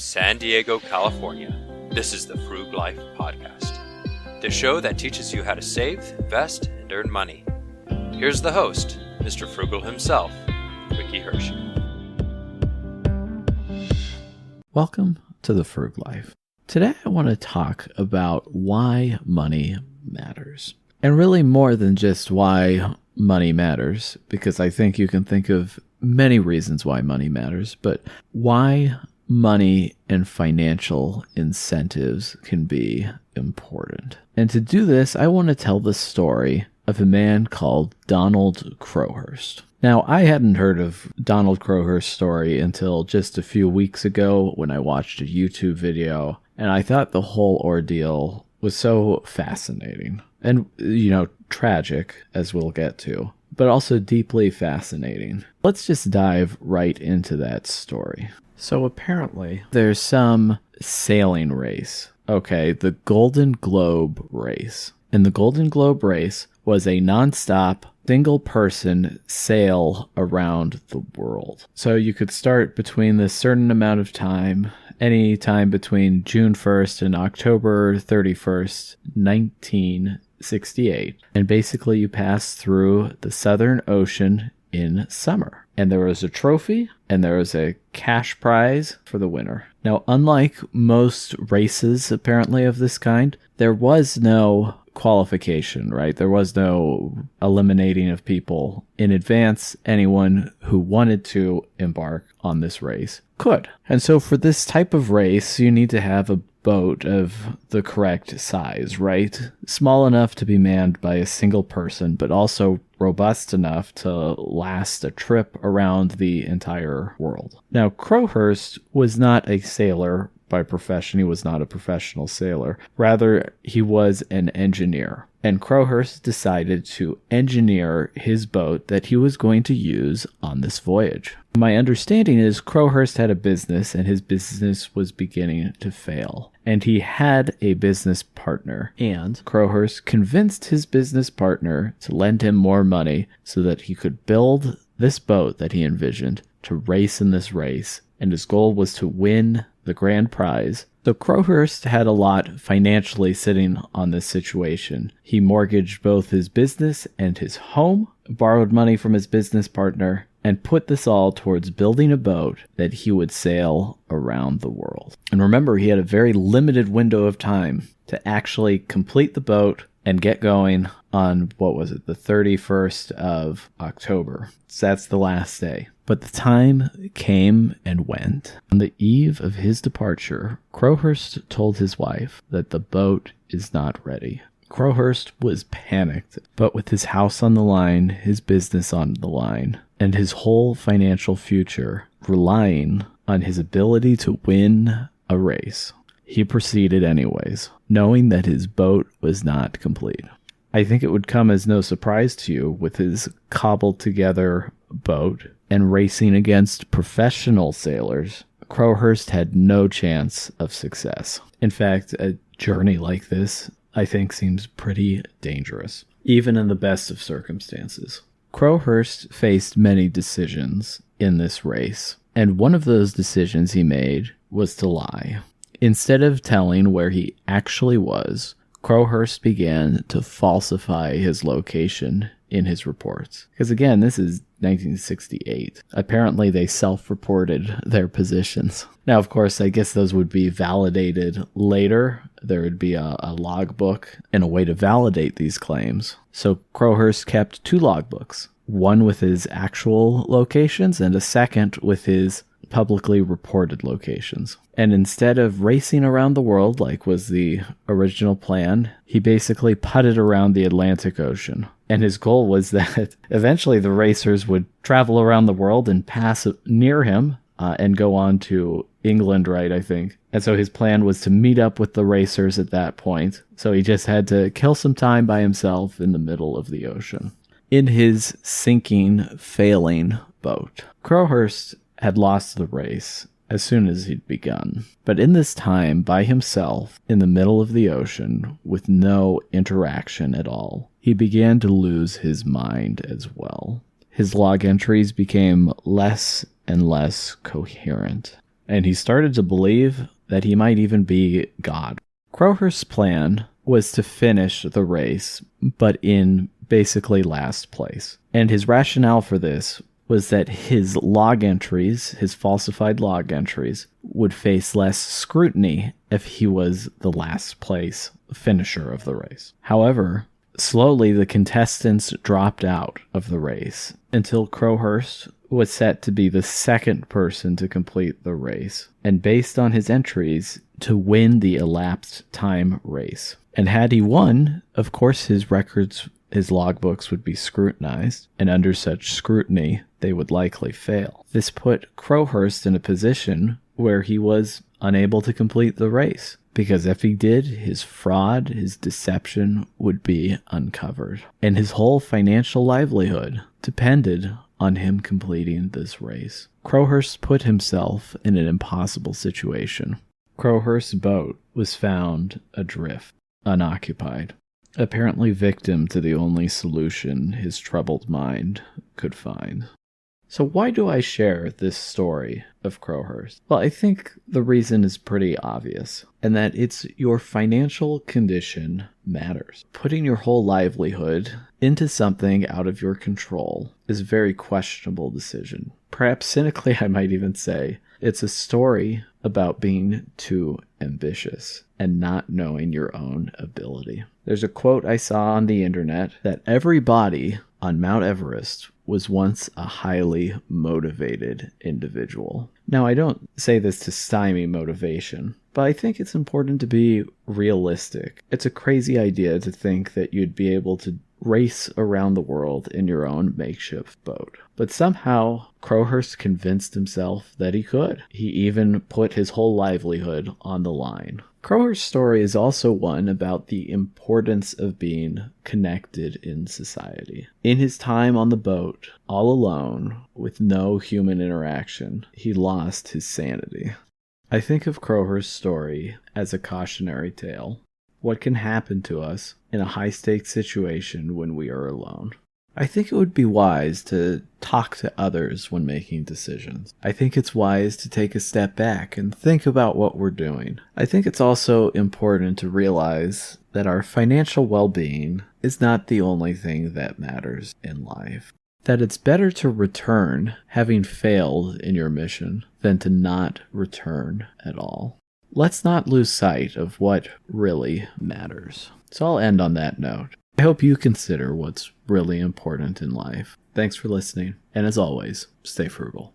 San Diego, California, this is the Frug Life Podcast, the show that teaches you how to save, invest, and earn money. Here's the host, Mr. Frugal himself, Ricky Hershey. Welcome to the Frug Life. Today I want to talk about why money matters. And really more than just why money matters, because I think you can think of many reasons why money matters, but why money and financial incentives can be important. And to do this, I want to tell the story of a man called Donald Crowhurst. Now, I hadn't heard of Donald Crowhurst's story until just a few weeks ago when I watched a YouTube video, and I thought the whole ordeal was so fascinating and, tragic, as we'll get to, but also deeply fascinating. Let's just dive right into that story. So apparently, there's some sailing race. Okay, the Golden Globe race. And the Golden Globe race was a nonstop, single-person sail around the world. So you could start between this certain amount of time, any time between June 1st and October 31st, 1968. And basically you pass through the Southern Ocean in summer. And there was a trophy, and there was a cash prize for the winner. Now, unlike most races, apparently, of this kind, there was no qualification, right? There was no eliminating of people in advance. Anyone who wanted to embark on this race could. And so for this type of race, you need to have a boat of the correct size, right? Small enough to be manned by a single person, but also robust enough to last a trip around the entire world. Now, Crowhurst was not a sailor by profession. He was not a professional sailor. Rather, he was an engineer. And Crowhurst decided to engineer his boat that he was going to use on this voyage. My understanding is Crowhurst had a business, and his business was beginning to fail. And he had a business partner. And Crowhurst convinced his business partner to lend him more money so that he could build this boat that he envisioned to race in this race. And his goal was to win the grand prize. So Crowhurst had a lot financially sitting on this situation. He mortgaged both his business and his home, borrowed money from his business partner, and put this all towards building a boat that he would sail around the world. And remember, he had a very limited window of time to actually complete the boat and get going on, the 31st of October. So that's the last day. But the time came and went. On the eve of his departure, Crowhurst told his wife that the boat is not ready. Crowhurst was panicked, but with his house on the line, his business on the line, and his whole financial future relying on his ability to win a race, he proceeded anyways, knowing that his boat was not complete. I think it would come as no surprise to you, with his cobbled together boat and racing against professional sailors, Crowhurst had no chance of success. In fact, a journey like this, I think, seems pretty dangerous, even in the best of circumstances. Crowhurst faced many decisions in this race, and one of those decisions he made was to lie. Instead of telling where he actually was, Crowhurst began to falsify his location in his reports. Because again, this is 1968. Apparently they self-reported their positions. Now, of course, I guess those would be validated later. There would be a logbook and a way to validate these claims. So Crowhurst kept two logbooks, one with his actual locations and a second with his publicly reported locations. And instead of racing around the world like was the original plan, he basically putted around the Atlantic Ocean. And his goal was that eventually the racers would travel around the world and pass near him and go on to England, right, I think. And so his plan was to meet up with the racers at that point. So he just had to kill some time by himself in the middle of the ocean. In his sinking, failing boat, Crowhurst had lost the race as soon as he'd begun. But in this time, by himself, in the middle of the ocean, with no interaction at all, he began to lose his mind as well. His log entries became less and less coherent. and he started to believe that he might even be God. Crowhurst's plan was to finish the race, but in basically last place. And his rationale for this was that his log entries, his falsified log entries, would face less scrutiny if he was the last place finisher of the race. However, slowly the contestants dropped out of the race until Crowhurst was set to be the second person to complete the race, and based on his entries, to win the elapsed time race. And had he won, of course his records, his logbooks would be scrutinized, and under such scrutiny, they would likely fail. This put Crowhurst in a position where he was unable to complete the race, because if he did, his fraud, his deception would be uncovered, and his whole financial livelihood depended on him completing this race. Crowhurst put himself in an impossible situation. Crowhurst's boat was found adrift, unoccupied, apparently victim to the only solution his troubled mind could find. So why do I share this story of Crowhurst? Well, I think the reason is pretty obvious, and that it's your financial condition matters. Putting your whole livelihood into something out of your control is a very questionable decision. Perhaps cynically, I might even say, it's a story about being too ambitious and not knowing your own ability. There's a quote I saw on the internet that everybody on Mount Everest was once a highly motivated individual. Now, I don't say this to stymie motivation, but I think it's important to be realistic. It's a crazy idea to think that you'd be able to race around the world in your own makeshift boat. But somehow, Crowhurst convinced himself that he could. He even put his whole livelihood on the line. Crowhurst's story is also one about the importance of being connected in society. In his time on the boat, all alone, with no human interaction, he lost his sanity. I think of Crowhurst's story as a cautionary tale. What can happen to us in a high-stakes situation when we are alone? I think it would be wise to talk to others when making decisions. I think it's wise to take a step back and think about what we're doing. I think it's also important to realize that our financial well-being is not the only thing that matters in life. That it's better to return having failed in your mission than to not return at all. Let's not lose sight of what really matters. So I'll end on that note. I hope you consider what's really important in life. Thanks for listening, and as always, stay frugal.